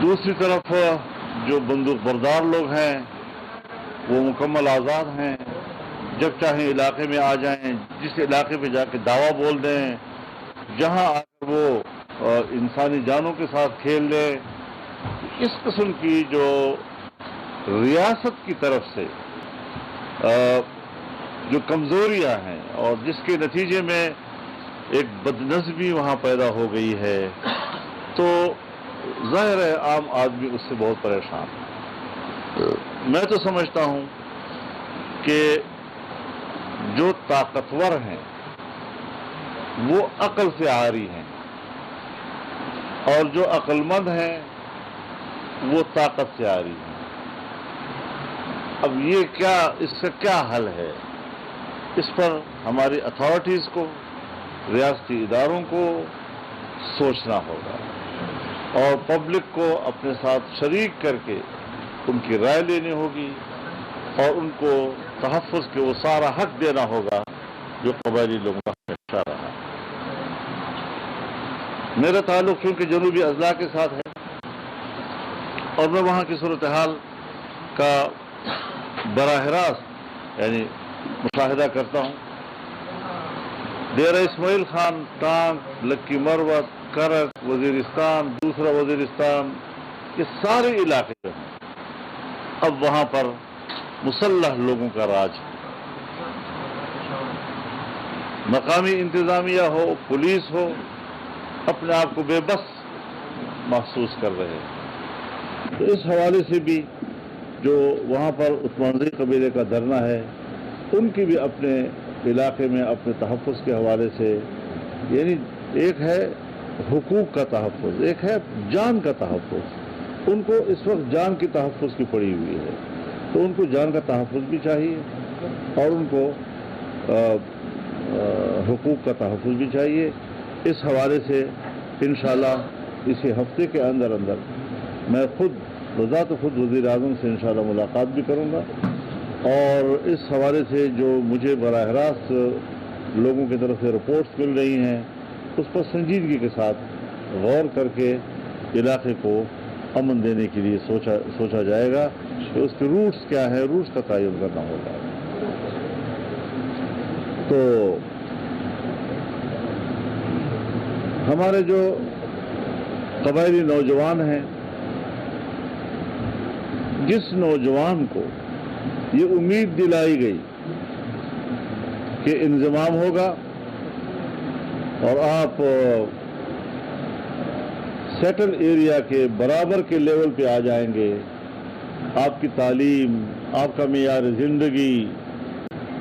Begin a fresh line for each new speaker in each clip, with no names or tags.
دوسری طرف جو بندوق بردار لوگ ہیں وہ مکمل آزاد ہیں، جب چاہیں علاقے میں آ جائیں، جس علاقے پہ جا کے دعویٰ بول دیں، جہاں آ کر وہ انسانی جانوں کے ساتھ کھیل لیں۔ اس قسم کی جو ریاست کی طرف سے جو کمزوریاں ہیں اور جس کے نتیجے میں ایک بدنظمی وہاں پیدا ہو گئی ہے، تو ظاہر ہے عام آدمی اس سے بہت پریشان ہے۔ میں تو سمجھتا ہوں کہ جو طاقتور ہیں وہ عقل سے عاری ہیں، اور جو عقل مند ہیں وہ طاقت سے عاری ہیں۔ اب یہ کیا، اس کا کیا حل ہے؟ اس پر ہماری اتھارٹیز کو، ریاستی اداروں کو سوچنا ہوگا، اور پبلک کو اپنے ساتھ شریک کر کے ان کی رائے لینی ہوگی، اور ان کو تحفظ کے وہ سارا حق دینا ہوگا جو قبائلی لوگوں کا ہمیشہ رہا۔ میرا تعلق چونکہ جنوبی اضلاع کے ساتھ ہے، اور میں وہاں کی صورتحال کا براہ راست یعنی مشاہدہ کرتا ہوں۔ ڈیرہ اسماعیل خان، ٹانک، لکی مروت، کرک، وزیرستان، دوسرا وزیرستان، یہ سارے علاقے جو ہیں اب وہاں پر مسلح لوگوں کا راج ہے۔ مقامی انتظامیہ ہو، پولیس ہو، اپنے آپ کو بے بس محسوس کر رہے ہیں۔ تو اس حوالے سے بھی جو وہاں پر عثمانزئی قبیلے کا دھرنا ہے، ان کی بھی اپنے علاقے میں اپنے تحفظ کے حوالے سے، یعنی ایک ہے حقوق کا تحفظ، ایک ہے جان کا تحفظ۔ ان کو اس وقت جان کی تحفظ کی پڑی ہوئی ہے، تو ان کو جان کا تحفظ بھی چاہیے، اور ان کو حقوق کا تحفظ بھی چاہیے۔ اس حوالے سے انشاءاللہ اسی ہفتے کے اندر میں خود بذات خود وزیر اعظم سے انشاءاللہ ملاقات بھی کروں گا، اور اس حوالے سے جو مجھے براہ راست لوگوں کی طرف سے رپورٹس مل رہی ہیں، اس پر سنجیدگی کے ساتھ غور کر کے علاقے کو امن دینے کے لیے سوچا جائے گا کہ اس کے روٹس کیا ہے، روٹس کا تعین کرنا ہوگا۔ تو ہمارے جو قبائلی نوجوان ہیں، جس نوجوان کو یہ امید دلائی گئی کہ انضمام ہوگا اور آپ سیٹل ایریا کے برابر کے لیول پہ آ جائیں گے، آپ کی تعلیم، آپ کا معیار زندگی،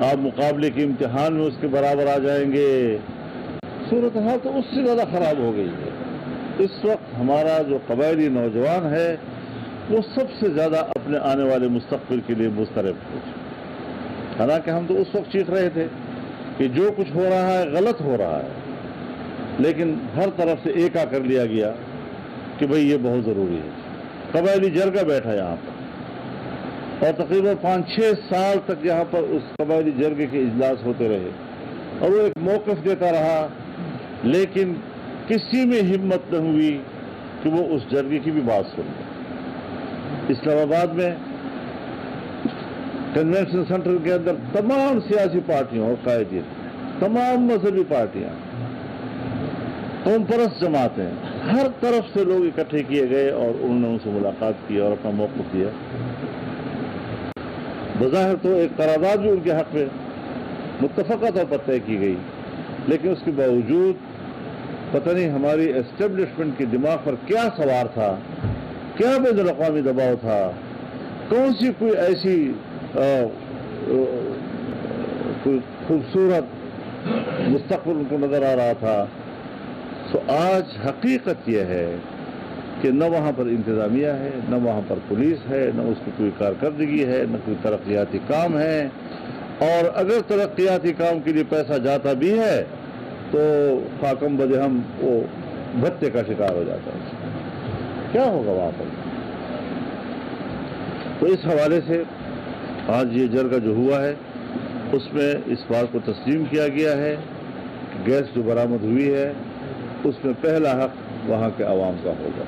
آپ مقابلے کے امتحان میں اس کے برابر آ جائیں گے، صورتحال تو اس سے زیادہ خراب ہو گئی ہے۔ اس وقت ہمارا جو قبائلی نوجوان ہے وہ سب سے زیادہ اپنے آنے والے مستقبل کے لیے مضطرب ہے۔ حالانکہ ہم تو اس وقت چیخ رہے تھے کہ جو کچھ ہو رہا ہے غلط ہو رہا ہے، لیکن ہر طرف سے ایک کر لیا گیا کہ بھئی یہ بہت ضروری ہے۔ قبائلی جرگہ بیٹھا یہاں پر، اور تقریباً 5-6 سال تک یہاں پر اس قبائلی جرگے کے اجلاس ہوتے رہے، اور وہ ایک موقف دیتا رہا، لیکن کسی میں ہمت نہ ہوئی کہ وہ اس جرگے کی بھی بات سن لے۔ اسلام آباد میں کنونشن سینٹر کے اندر تمام سیاسی پارٹیوں اور قائدین، تمام مذہبی پارٹیاں، قوم پرست جماعتیں، ہر طرف سے لوگ اکٹھے کیے گئے، اور انہوں نے ان سے ملاقات کی اور اپنا موقف دیا۔ بظاہر تو ایک قرارداد بھی ان کے حق میں متفقہ طور پر طے کی گئی، لیکن اس کے باوجود پتہ نہیں ہماری اسٹیبلشمنٹ کے دماغ پر کیا سوار تھا، کیا بین الاقوامی دباؤ تھا، کون سی کوئی ایسی کوئی خوبصورت مستقبل ان کو نظر آ رہا تھا۔ تو آج حقیقت یہ ہے کہ نہ وہاں پر انتظامیہ ہے، نہ وہاں پر پولیس ہے، نہ اس کی کوئی کارکردگی ہے، نہ کوئی ترقیاتی کام ہے، اور اگر ترقیاتی کام کے لیے پیسہ جاتا بھی ہے تو خاکم بدے ہم وہ بھتے کا شکار ہو جاتا ہے۔ کیا ہوگا وہاں پر؟ تو اس حوالے سے آج یہ جرگہ جو ہوا ہے اس میں اس بات کو تسلیم کیا گیا ہے کہ گیس جو برآمد ہوئی ہے اس میں پہلا حق وہاں کے عوام کا ہوگا،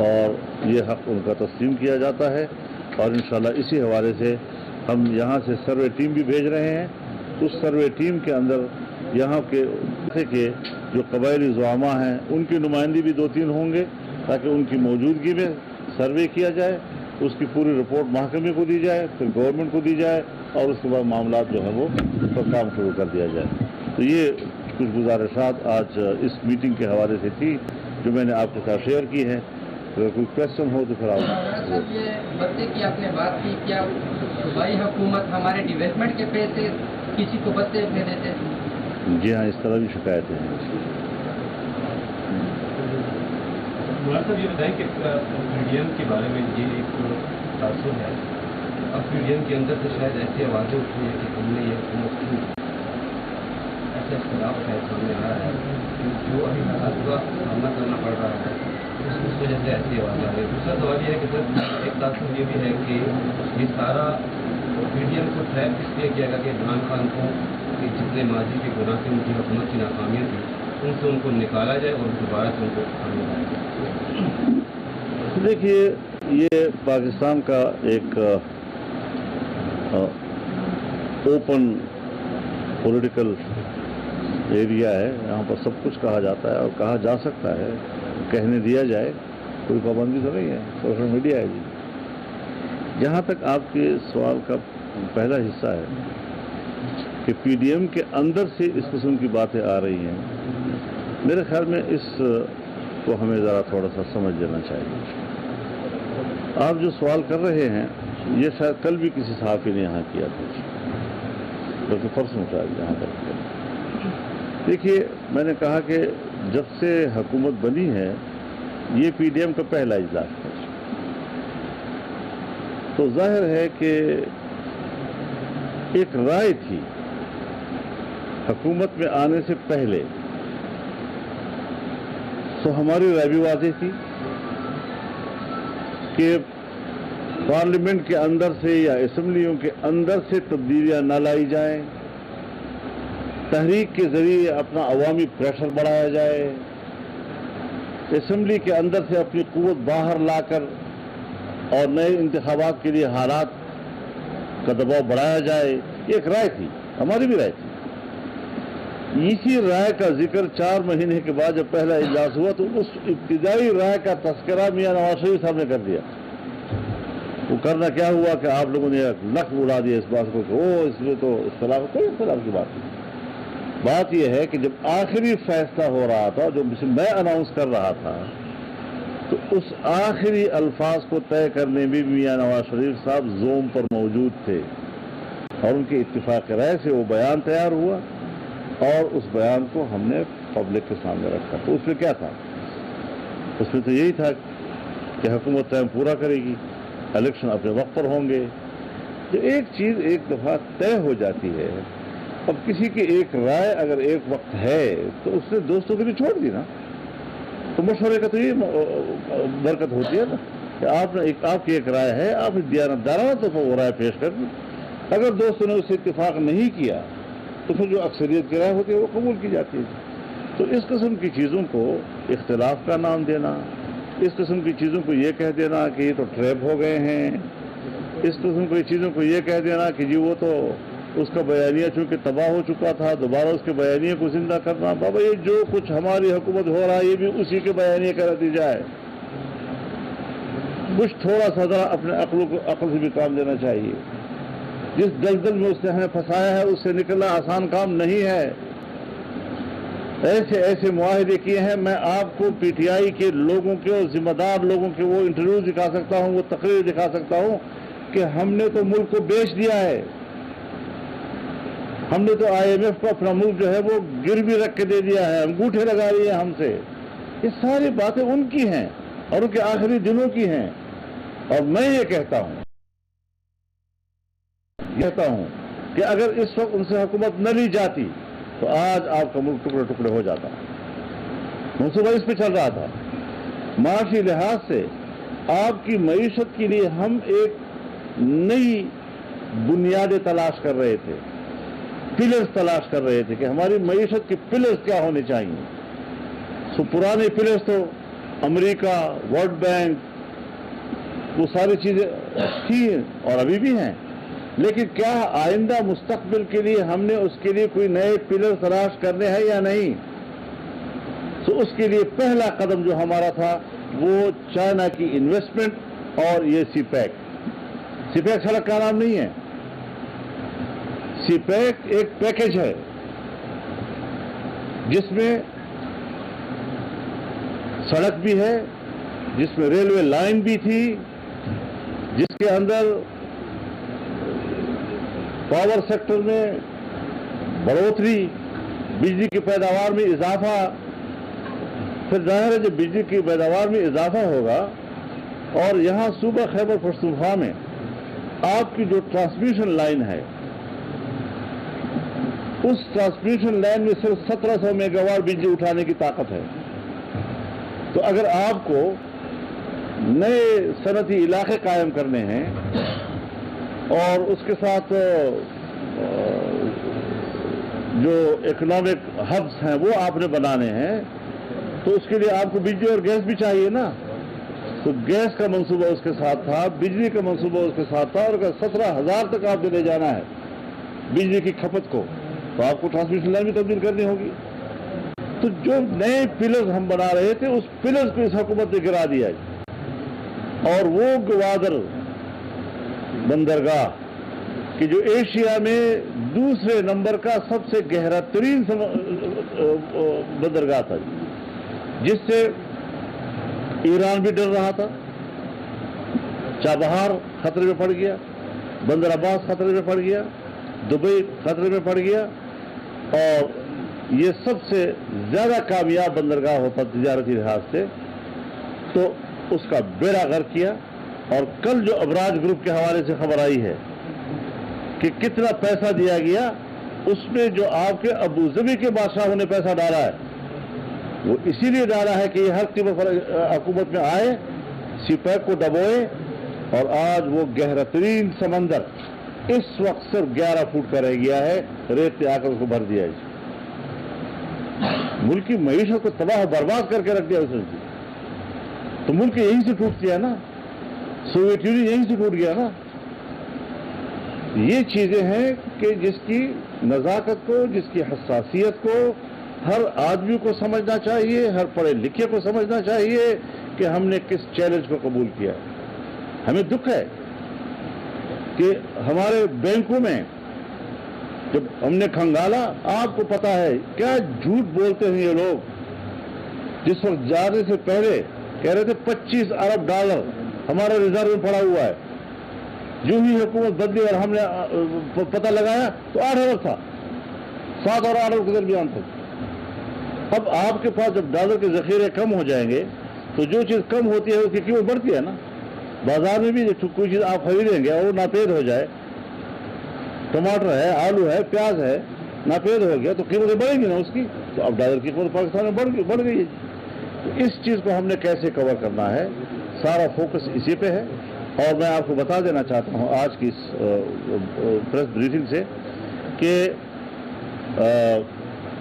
اور یہ حق ان کا تسلیم کیا جاتا ہے، اور انشاءاللہ اسی حوالے سے ہم یہاں سے سروے ٹیم بھی بھیج رہے ہیں۔ اس سروے ٹیم کے اندر یہاں کے جو قبائلی زعماء ہیں ان کی نمائندے بھی 2-3 ہوں گے، تاکہ ان کی موجودگی میں سروے کیا جائے، اس کی پوری رپورٹ محکمے کو دی جائے، پھر گورنمنٹ کو دی جائے، اور اس کے بعد معاملات جو ہیں وہ اس پر کام شروع کر دیا جائے۔ تو یہ کچھ گزارشات آج اس میٹنگ کے حوالے سے تھی جو میں نے آپ کے ساتھ شیئر کی ہے۔ اگر کوئی کویشچن ہو تو پھر آپ
یہ بتے کی آپ نے بات کی، کیا صوبائی حکومت ہمارے ڈیولپمنٹ کے پیسے کسی کو بتے دے دیتے؟
جی ہاں، اس طرح بھی شکایتیں ہیں۔
مولانا صاحب یہ بتائیں کہ پی ڈی ایم کے بارے میں یہ ایک تاثر ہے، اب پی ڈی ایم کے اندر سے شاید ایسی آوازیں اٹھی ہیں کہ ہم نے یہ حکومت کی ایسا اختلاف ہے سامنے آ رہا ہے جو ابھی حالات کا سامنا کرنا پڑ رہا ہے، اس وجہ سے ایسی آواز آ رہی ہے۔ دوسرا سوال یہ ہے کہ سر ایک تاثر یہ بھی ہے کہ یہ سارا پی ڈی ایم کو ٹریپ اس لیے کیا گیا کہ عمران خان کو کہ جتنے ماضی کے گناہ کی ان کی حکومت کی ناکامیاں تھیں ان سے ان کو نکالا جائے اور دوبارہ سے ان کو اٹھانا جائے۔
دیکھیے، یہ پاکستان کا ایک اوپن پولیٹیکل ایریا ہے، یہاں پر سب کچھ کہا جاتا ہے اور کہا جا سکتا ہے، کہنے دیا جائے، کوئی پابندی تو نہیں ہے، سوشل میڈیا ہے جی۔ جہاں تک آپ کے سوال کا پہلا حصہ ہے کہ پی ڈی ایم کے اندر سے اس قسم کی باتیں آ رہی ہیں، میرے خیال میں اس کو ہمیں ذرا تھوڑا سا سمجھ لینا چاہیے۔ آپ جو سوال کر رہے ہیں یہ شاید کل بھی کسی صحافی نے یہاں کیا تھا، بلکہ پرسوں شاید یہاں پر۔ دیکھیے، میں نے کہا کہ جب سے حکومت بنی ہے یہ پی ڈی ایم کا پہلا اجلاس ہے، تو ظاہر ہے کہ ایک رائے تھی حکومت میں آنے سے پہلے، تو ہماری رائے بھی واضح تھی کہ پارلیمنٹ کے اندر سے یا اسمبلیوں کے اندر سے تبدیلیاں نہ لائی جائیں، تحریک کے ذریعے اپنا عوامی پریشر بڑھایا جائے، اسمبلی کے اندر سے اپنی قوت باہر لا کر اور نئے انتخابات کے لیے حالات کا دباؤ بڑھایا جائے۔ یہ ایک رائے تھی، ہماری بھی رائے تھی۔ اسی رائے کا ذکر 4 مہینے کے بعد جب پہلا اجلاس ہوا تو اس ابتدائی رائے کا تذکرہ میاں نواز شریف صاحب نے کر دیا۔ وہ کرنا کیا ہوا کہ آپ لوگوں نے نقل اڑا دیا اس بات کو کہ اس میں تو اختلاف، کوئی اختلاف کی بات نہیں۔ بات یہ ہے کہ جب آخری فیصلہ ہو رہا تھا، جو میں اناؤنس کر رہا تھا، تو اس آخری الفاظ کو طے کرنے میں میاں نواز شریف صاحب زوم پر موجود تھے، اور ان کے اتفاق رائے سے وہ بیان تیار ہوا، اور اس بیان کو ہم نے پبلک کے سامنے رکھا۔ تو اس میں کیا تھا؟ اس میں تو یہی تھا کہ حکومت ٹائم پورا کرے گی، الیکشن اپنے وقت پر ہوں گے۔ جو ایک چیز ایک دفعہ طے ہو جاتی ہے، اب کسی کی ایک رائے اگر ایک وقت ہے تو اس نے دوستوں کے لیے چھوڑ دی نا، تو مشورے کا تو یہ برکت ہوتی ہے نا کہ آپ کی ایک رائے ہے، آپ نے دیانتدارانہ طور پر وہ رائے پیش کر دی۔ اگر دوستوں نے اس سے اتفاق نہیں کیا تو پھر جو اکثریت کی رائے ہوتی ہے وہ قبول کی جاتی ہے۔ تو اس قسم کی چیزوں کو اختلاف کا نام دینا، اس قسم کی چیزوں کو یہ کہہ دینا کہ یہ تو ٹریپ ہو گئے ہیں، اس قسم کی چیزوں کو یہ کہہ دینا کہ جی وہ تو اس کا بیانیہ چونکہ تباہ ہو چکا تھا، دوبارہ اس کے بیانیے کو زندہ کرنا، بابا یہ جو کچھ ہماری حکومت ہو رہا ہے یہ بھی اسی کے بیانیے کا نتیجہ ہے۔ کچھ تھوڑا سا ذرا اپنے عقل سے بھی کام لینا چاہیے۔ جس دلدل میں اس نے ہمیں پھنسایا ہے اس سے نکلنا آسان کام نہیں ہے۔ ایسے معاہدے کیے ہیں، میں آپ کو پی ٹی آئی کے لوگوں کے اور ذمہ دار لوگوں کے وہ انٹرویو دکھا سکتا ہوں، وہ تقریر دکھا سکتا ہوں کہ ہم نے تو ملک کو بیچ دیا ہے، ہم نے تو آئی ایم ایف کو اپنا ملک جو ہے وہ گروی رکھ کے دے دیا ہے، انگوٹھے لگا لیے ہم سے۔ یہ ساری باتیں ان کی ہیں اور ان کے آخری دنوں کی ہیں، اور میں یہ کہتا ہوں کہ اگر اس وقت ان سے حکومت نہ لی جاتی تو آج آپ کا ملک ٹکڑے ٹکڑے ہو جاتا۔ منصوبہ اس پہ چل رہا تھا، معاشی لحاظ سے آپ کی معیشت کے لیے ہم ایک نئی بنیادیں تلاش کر رہے تھے، پلرز تلاش کر رہے تھے کہ ہماری معیشت کے پلرز کیا ہونے چاہیے۔ سو پرانے پلرز تو امریکہ، ورلڈ بینک، وہ ساری چیزیں تھی اور ابھی بھی ہیں، لیکن کیا آئندہ مستقبل کے لیے ہم نے اس کے لیے کوئی نئے پلر تلاش کرنے ہیں یا نہیں؟ تو اس کے لیے پہلا قدم جو ہمارا تھا وہ چائنا کی انویسٹمنٹ اور یہ سی پیک سڑک کا نام نہیں ہے، سی پیک ایک پیکج ہے جس میں سڑک بھی ہے، جس میں ریلوے لائن بھی تھی، جس کے اندر پاور سیکٹر میں بڑھوتری، بجلی کی پیداوار میں اضافہ۔ پھر ظاہر ہے جب بجلی کی پیداوار میں اضافہ ہوگا اور یہاں صوبہ خیبر پختونخوا میں آپ کی جو ٹرانسمیشن لائن ہے، اس ٹرانسمیشن لائن میں صرف 1700 میگا واٹ بجلی اٹھانے کی طاقت ہے۔ تو اگر آپ کو نئے صنعتی علاقے قائم کرنے ہیں اور اس کے ساتھ جو اکنامک ہبس ہیں وہ آپ نے بنانے ہیں، تو اس کے لیے آپ کو بجلی اور گیس بھی چاہیے نا۔ تو گیس کا منصوبہ اس کے ساتھ تھا، بجلی کا منصوبہ اس کے ساتھ تھا، اور اگر 17,000 تک آپ نے لے جانا ہے بجلی کی کھپت کو تو آپ کو ٹرانسمیشن لائن بھی تبدیل کرنی ہوگی۔ تو جو نئے پلرز ہم بنا رہے تھے اس پلرز کو اس حکومت نے گرا دیا ہے، اور وہ گوادر بندرگاہ کہ جو ایشیا میں دوسرے نمبر کا سب سے گہرا ترین بندرگاہ تھا، جس سے ایران بھی ڈر رہا تھا، چابہار خطرے میں پڑ گیا، بندر عباس خطرے میں پڑ گیا، دبئی خطرے میں پڑ گیا، اور یہ سب سے زیادہ کامیاب بندرگاہ ہوتا تجارتی لحاظ سے، تو اس کا بیڑا غرق کیا۔ اور کل جو ابراج گروپ کے حوالے سے خبر آئی ہے کہ کتنا پیسہ دیا گیا، اس میں جو آپ کے ابوظبی کے بادشاہوں نے پیسہ ڈالا ہے وہ اسی لیے ڈالا ہے کہ یہ ہر قیمت پر حکومت میں آئے، سی پیک کو دبوئے، اور آج وہ گہرا ترین سمندر اس وقت صرف 11 فٹ کا رہ گیا ہے، ریت نے آ کر اس کو بھر دیا ہے، ملک کی معیشت کو تباہ و برباد کر کے رکھ دیا اس نے۔ تو ملک یہیں سے ٹوٹ گیا نا، سوویت یونین یہیں سے ٹوٹ گیا نا۔ یہ چیزیں ہیں کہ جس کی نزاکت کو، جس کی حساسیت کو ہر آدمی کو سمجھنا چاہیے، ہر پڑھے لکھے کو سمجھنا چاہیے کہ ہم نے کس چیلنج کو قبول کیا۔ ہمیں دکھ ہے کہ ہمارے بینکوں میں جب ہم نے کھنگالا، آپ کو پتا ہے کیا جھوٹ بولتے ہیں یہ لوگ۔ جس وقت جانے سے پہلے کہہ رہے تھے 25 ارب ڈالر ہمارے ریزرو میں پڑا ہوا ہے، جو ہی حکومت بدلی اور ہم نے پتہ لگایا تو 8 ارب تھا، 7 اور 8 ارب کے درمیان تھا۔ اب آپ کے پاس جب ڈالر کے ذخیرے کم ہو جائیں گے تو جو چیز کم ہوتی ہے اس کی قیمت بڑھتی ہے نا۔ بازار میں بھی کوئی چیز آپ خریدیں گے اور وہ ناپید ہو جائے، ٹماٹر ہے، آلو ہے، پیاز ہے، ناپید ہو گیا تو قیمتیں بڑھیں گی نا اس کی۔ تو اب ڈالر کی قیمت پاکستان میں بڑھ گئی ہے۔ تو اس چیز کو ہم نے کیسے کور کرنا ہے، سارا فوکس اسی پہ ہے۔ اور میں آپ کو بتا دینا چاہتا ہوں آج کی اس پریس بریفنگ سے کہ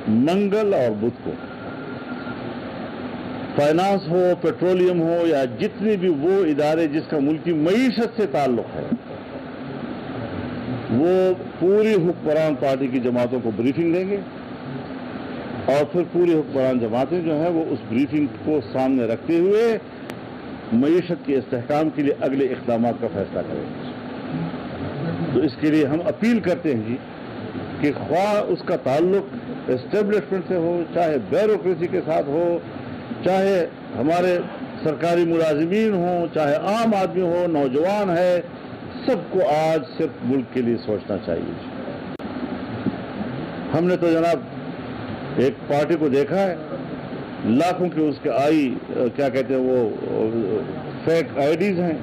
منگل اور بدھ کو فائنانس ہو، پیٹرولیم ہو، یا جتنے بھی وہ ادارے جس کا ملکی معیشت سے تعلق ہے، وہ پوری حکمران پارٹی کی جماعتوں کو بریفنگ دیں گے، اور پھر پوری حکمران جماعتیں جو ہیں وہ اس بریفنگ کو سامنے رکھتے ہوئے معیشت کے استحکام کے لیے اگلے اقدامات کا فیصلہ کریں گے۔ تو اس کے لیے ہم اپیل کرتے ہیں جی کہ خواہ اس کا تعلق اسٹیبلشمنٹ سے ہو، چاہے بیوروکریسی کے ساتھ ہو، چاہے ہمارے سرکاری ملازمین ہوں، چاہے عام آدمی ہو، نوجوان ہے، سب کو آج صرف ملک کے لیے سوچنا چاہیے۔ ہم نے تو جناب ایک پارٹی کو دیکھا ہے، لاکھوں کی اس کے کیا کہتے ہیں وہ فیک آئی ڈیز ہیں،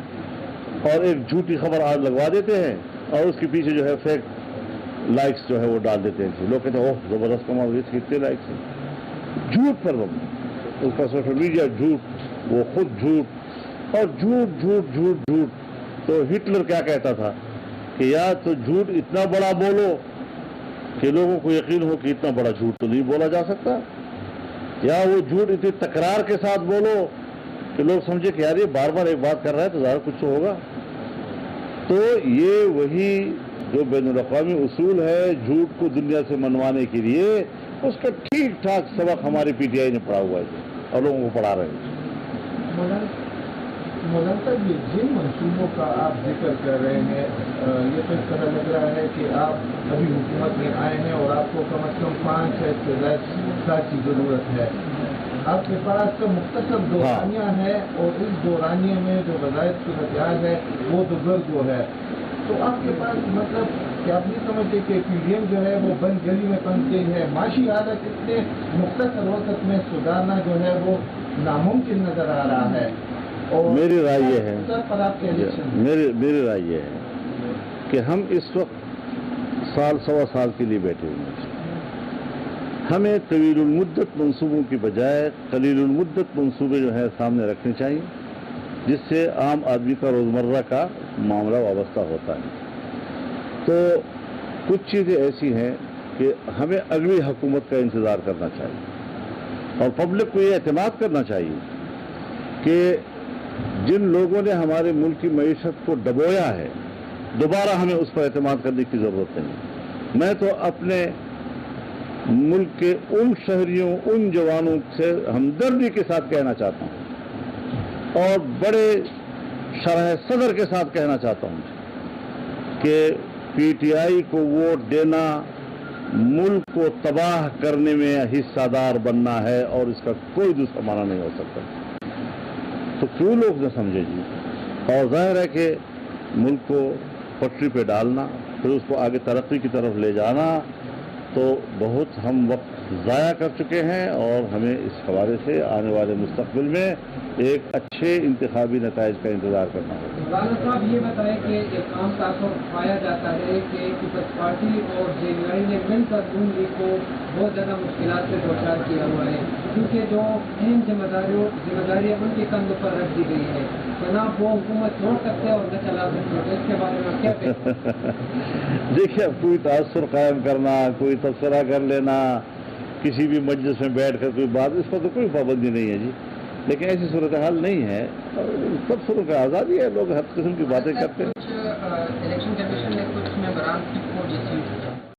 اور ایک جھوٹی خبر آج لگوا دیتے ہیں اور اس کے پیچھے جو ہے فیک لائکس جو ہے وہ ڈال دیتے ہیں۔ لوگ کہتے ہیں اوہ زبردست کمال، اس کی اتنے لائکس ہیں، جھوٹ پر اس کا سوشل میڈیا جھوٹ، وہ خود جھوٹ، اور جھوٹ جھوٹ جھوٹ جھوٹ۔ تو ہٹلر کیا کہتا تھا کہ یا تو جھوٹ اتنا بڑا بولو کہ لوگوں کو یقین ہو کہ اتنا بڑا جھوٹ تو نہیں بولا جا سکتا، یا وہ جھوٹ اتنی تکرار کے ساتھ بولو کہ لوگ سمجھے کہ یار یہ بار بار ایک بات کر رہا ہے تو ظاہر کچھ تو ہوگا. تو یہ وہی جو بین الاقوامی اصول ہے جھوٹ کو دنیا سے منوانے کے لیے، اس کا ٹھیک ٹھاک سبق ہماری پی ٹی آئی نے پڑھا ہوا ہے اور لوگوں کو پڑھا رہے ہیں.
مولانا صاحب، یہ جن منصوبوں کا آپ ذکر کر رہے ہیں، یہ تو اس طرح لگ رہا ہے کہ آپ ابھی حکومت میں آئے ہیں اور آپ کو کم از کم 5-6 سے زائد سال کی ضرورت ہے. آپ کے پاس تو مختصر دورانیہ ہے اور اس دورانیے میں جو بظاہر صورتحال ہے وہ تو گرد ہے. تو آپ کے پاس مطلب کہ آپ نہیں سمجھتے کہ پی ڈی ایم جو ہے وہ بند گلی میں پہنچ گئی ہے؟ معاشی حالت اتنے مختصر وقت میں سدھارنا جو ہے وہ ناممکن نظر آ رہا ہے. اور
میری رائے یہ ہے
پر آپ کے الیکشن
میری رائے یہ ہے کہ ہم اس وقت سال سوا سال کے لیے بیٹھے ہوئے ہیں. ہمیں طویل المدت منصوبوں کی بجائے قلیل المدت منصوبے جو ہیں سامنے رکھنے چاہیے، جس سے عام آدمی کا روزمرہ کا معاملہ وابستہ ہوتا ہے. تو کچھ چیزیں ایسی ہیں کہ ہمیں اگلی حکومت کا انتظار کرنا چاہیے اور پبلک کو یہ اعتماد کرنا چاہیے کہ جن لوگوں نے ہمارے ملک کی معیشت کو ڈبویا ہے دوبارہ ہمیں اس پر اعتماد کرنے کی ضرورت نہیں. میں تو اپنے ملک کے ان شہریوں، ان جوانوں سے ہمدردی کے ساتھ کہنا چاہتا ہوں اور بڑے شرح صدر کے ساتھ کہنا چاہتا ہوں کہ پی ٹی آئی کو ووٹ دینا ملک کو تباہ کرنے میں حصہ دار بننا ہے اور اس کا کوئی دوسرا معنی نہیں ہو سکتا. تو کیوں لوگ نہ سمجھے جی. اور ظاہر ہے کہ ملک کو پٹری پہ ڈالنا پھر اس کو آگے ترقی کی طرف لے جانا، تو بہت ہم وقت ضائع کر چکے ہیں اور ہمیں اس حوالے سے آنے والے مستقبل میں ایک اچھے انتخابی نتائج کا انتظار کرنا ہوگا.
مولانا صاحب یہ بتائیں کہ ایک عام تاثر پایا جاتا ہے کہ پیپلز پارٹی اور جے یو آئی نے مل کر نون لیگ کو بہت زیادہ مشکلات سے دوچار کیا ہوا ہے، کیونکہ جو اہم ذمہ داریاں ان کے کندھوں پر رکھ دی گئی ہے. جناب وہ حکومت چھوڑ سکتے اور نہ چلا سکتے، تو اس کے بارے میں کیا کہیں؟
دیکھیے، اب کوئی تاثر قائم کرنا، کوئی تبصرہ کر لینا، کسی بھی مجلس میں بیٹھ کر کوئی بات، اس پر تو کوئی پابندی نہیں ہے جی. لیکن ایسی صورتحال نہیں ہے، سب صورت کا آزادی ہے، لوگ ہر قسم کی باتیں کرتے ہیں.
کچھ الیکشن